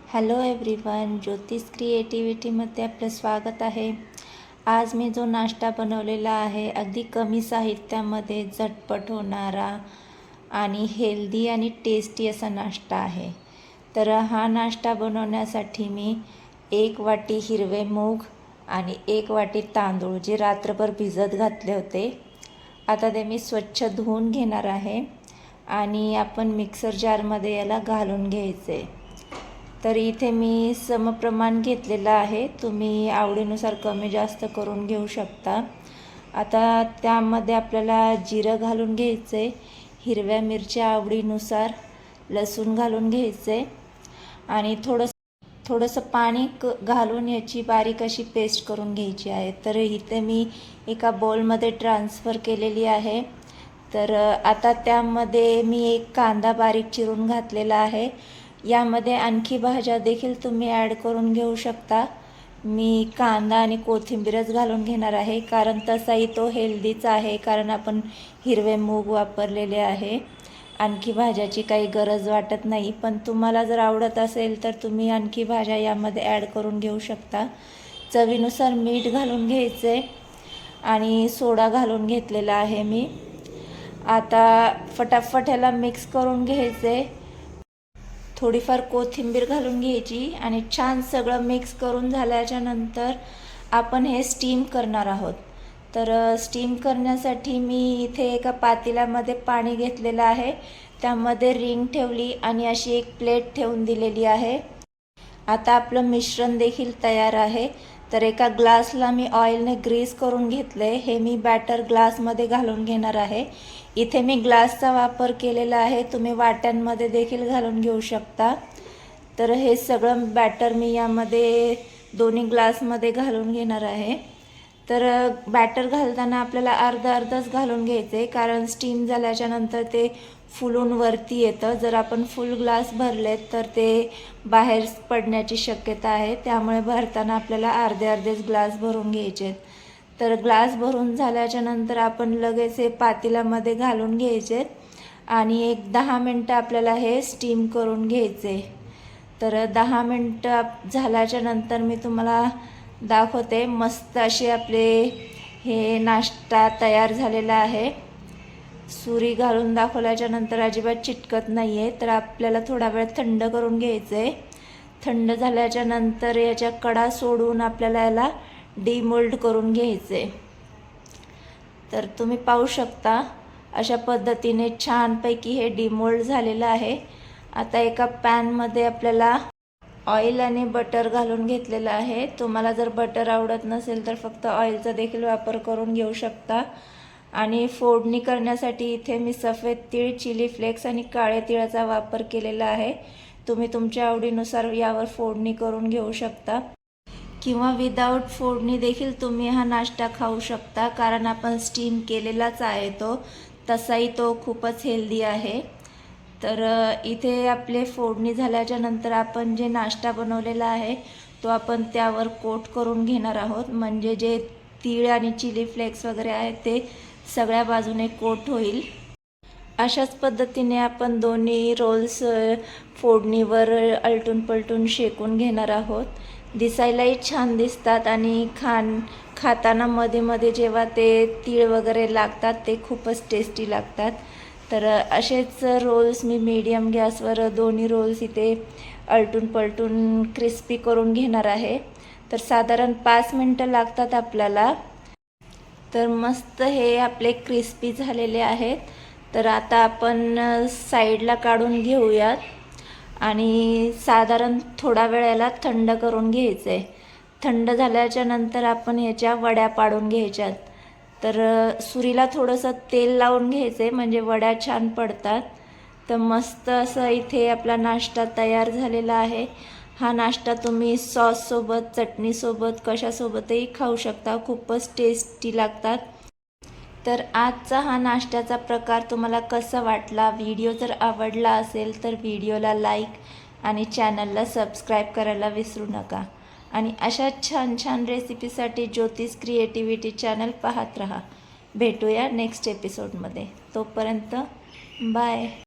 Hello everyone, ज्योतिष क्रिएटिव्हिटीमध्ये आपलं स्वागत आहे। आज मी जो नाश्ता बनवलेला आहे अगदी कमी साहित्यामध्ये झटपट होणारा आणि हेल्दी आणि टेस्टी असा नाश्ता आहे। तर हा नाश्ता बनवण्यासाठी मी 1 वाटी हिरवे मूग आणि 1 वाटी तांदूळ जे रात्रभर भिजत घातले होते, आता ते मी स्वच्छ धुवून घेणार आहे आणि आपण मिक्सर जारमध्ये याला घालून घ्यायचे। तर इथे मी समप्रमाण घेतलेला आहे, तुम्ही आवडीनुसार कमी जास्त करून घेऊ शकता। आता त्यामध्ये आपल्याला जिरं घालून घ्यायचे, हिरव्या मिरच्या आवडीनुसार, लसूण घालून घ्यायचे आणि थोडंसं पाणी घालून याची बारीक अशी पेस्ट करून घ्यायची आहे। तर इथे मी एका बाउलमध्ये ट्रान्सफर केलेली आहे। तर आता त्यामध्ये मी एक कांदा बारीक चिरून घातलेला आहे। यामध्ये आणखी भाज्या देखील तुम्ही ॲड करून घेऊ शकता। मी कांदा आणि कोथिंबीरच घालून घेणार आहे, कारण तसाही तो हेल्दीच आहे, कारण आपण हिरवे मूग वापरलेले आहे। आणखी भाज्याची काही गरज वाटत नाही, पण तुम्हाला जर आवडत असेल तर तुम्ही आणखी भाज्या यामध्ये ॲड करून घेऊ शकता। चवीनुसार मीठ घालून घ्यायचे आणि सोडा घालून घेतलेला आहे मी। आता फटाफट ह्याला मिक्स करून घ्यायचे, थोडीफार कोथिंबीर घालून घ्यायची आणि छान सगळं मिक्स करून झाल्याच्या नंतर आपण हे स्टीम करणार आहोत। तर स्टीम करण्यासाठी मी इथे एका पातेल्यामध्ये पाणी घेतलेलं आहे, त्यामध्ये रिंग ठेवली आणि अशी एक प्लेट ठेवून दिलेली आहे। आता आपलं मिश्रण देखील तयार आहे। तर एका ग्लासला मी ऑइलने ग्रीस करून घेतले, हे मी बॅटर ग्लासमध्ये घालून घेणार आहे। इथे मी ग्लासचा वापर केलेला आहे, तुम्ही वाट्यांमध्ये देखील घालून घेऊ शकता। तर हे सगळं बॅटर मी यामध्ये दोन्ही ग्लासमध्ये घालून घेणार आहे। तर बॅटर घालताना आपल्याला अर्धच घालून घ्यायचे, कारण स्टीम झाल्याच्या नंतर ते फुलून वरती येतं। जर आपण फुल ग्लास भरलेत तर ते बाहेर पडण्याची शक्यता आहे, त्यामुळे भरताना आपल्याला अर्धेच ग्लास भरून घ्यायचे। तर ग्लास भरून झाल्याच्या नंतर आपण लगेच हे पातेल्यामध्ये घालून घ्यायचे आणि एक 10 मिनटं आपल्याला हे स्टीम करून घ्यायचे। तर 10 मिनटं झाल्याच्या नंतर मी तुम्हाला दाखवते, मस्त असे आपले हे नाश्ता तयार झालेला आहे। सुरी घालून दाखवल्याच्या नंतर अजिबात चिटकत नाही आहे। तर आपल्याला थोडा वेळ थंड करून घ्यायचे। थंड झाल्याच्या नंतर याच्या कडा सोडून आपल्याला याला डिमोल्ड करून घ्यायचे। तर तुम्ही पाहू शकता अशा पद्धतीने छानपैकी हे डिमोल्ड झालेलं आहे। आता एका पॅनमध्ये आपल्याला ऑइल आणि बटर घालून घेतलेलं आहे। तुम्हाला जर बटर आवडत नसेल तर फक्त ऑइलचा देखील वापर करून घेऊ शकता। आणि फोडणी करण्यासाठी इथे मी सफेद तीळ, चिली फ्लेक्स आणि काळे तिळाचा वापर केलेला आहे। तुम्ही तुमच्या आवडीनुसार यावर फोडणी करून घेऊ शकता, किंवा विदाऊट फोडणी देखील तुम्ही हा नाश्ता खाऊ शकता, कारण आपण स्टीम केलेलाच आहे तो, तसाही तो खूपच हेल्दी आहे। तर इथे आपले फोडणी झाल्याच्या नंतर आपण जे नाश्ता बनवलेला आहे तो आपण त्यावर कोट करून घेणार आहोत, म्हणजे जे तीळ आणि चिली फ्लेक्स वगैरे आहे ते सगळ्या बाजूने कोट होईल। अशाच पद्धतीने आपण दोन्ही रोल्स फोडणीवर आलटून पलटून शेकून घेणार आहोत। दिसायलाही छान दिसतात आणि खाताना मध्ये मध्ये जेव्हा ते तीळ वगैरे लागतात ते खूपच टेस्टी लागतात। तर असेच रोल्स मी मीडियम गॅसवर दोन्ही रोल्स इथे आलटून पलटून क्रिस्पी करून घेणार आहे। तर साधारण 5 मिनटं लागतात आपल्याला। तर मस्त हे आपले क्रिस्पी झालेले आहेत। तर आता आपण साईडला काढून घेऊयात आणि साधारण थोडा वेळ याला थंड करून घ्यायचे। थंड झाल्याच्या नंतर आपण याच्या वड्या पाडून घ्यायच्यात। तर सुरीला थोडंसं तेल लावून घ्यायचे, म्हणजे वड्या छान पडतात। तर मस्त असं इथे आपला नाश्ता तयार झालेला आहे। हा नाश्ता तुम्ही सॉससोबत, चटणीसोबत, कशासोबतही खाऊ शकता, खूपच टेस्टी लागतात। तर आजचा हा नाश्त्याचा प्रकार तुम्हाला कसा वाटला? व्हिडिओ जर आवडला असेल तर व्हिडिओला लाईक आणि चॅनलला सबस्क्राईब करायला विसरू नका। आणि अशा छान छान रेसिपीसाठी ज्योतिष क्रिएटिव्हिटी चॅनल पाहत रहा। भेटूया नेक्स्ट एपिसोडमध्ये, तोपर्यंत बाय।